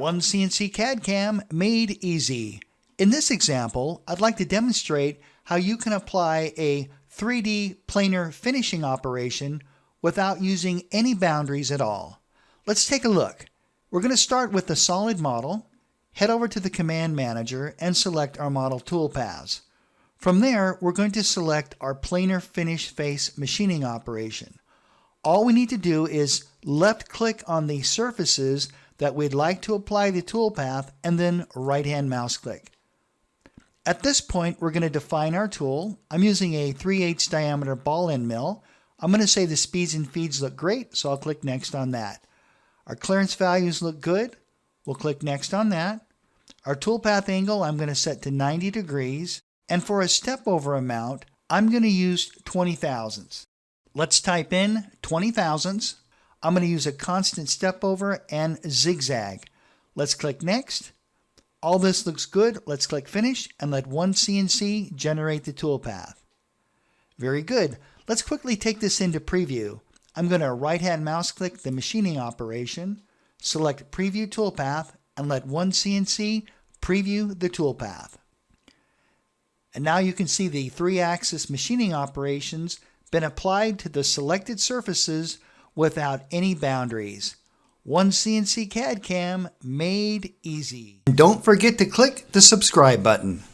OneCNC CAD CAM Made easy. In this example, I'd like to demonstrate how you can apply a 3D planar finishing operation without using any boundaries at all. Let's take a look. We're going to start with the solid model, head over to the Command Manager, and select our model toolpaths. From there, we're going to select our planar finish face machining operation. All we need to do is left-click on the surfaces that we'd like to apply the toolpath and then right-hand mouse click. At this point, we're going to define our tool. I'm using a 3/8 diameter ball end mill. I'm going to say the speeds and feeds look great, so I'll click Next on that. Our clearance values look good. We'll click Next on that. Our toolpath angle I'm going to set to 90 degrees. And for a step over amount, I'm going to use 20 thousandths. Let's type in 20 thousandths. I'm going to use a constant step over and zigzag. Let's click Next. All this looks good. Let's click Finish and let OneCNC generate the toolpath. Very good. Let's quickly take this into preview. I'm going to right-hand mouse click the machining operation, select Preview Toolpath, and let OneCNC preview the toolpath. And now you can see the 3-axis machining operations been applied to the selected surfaces without any boundaries. OneCNC CAD CAM made easy. And don't forget to click the subscribe button.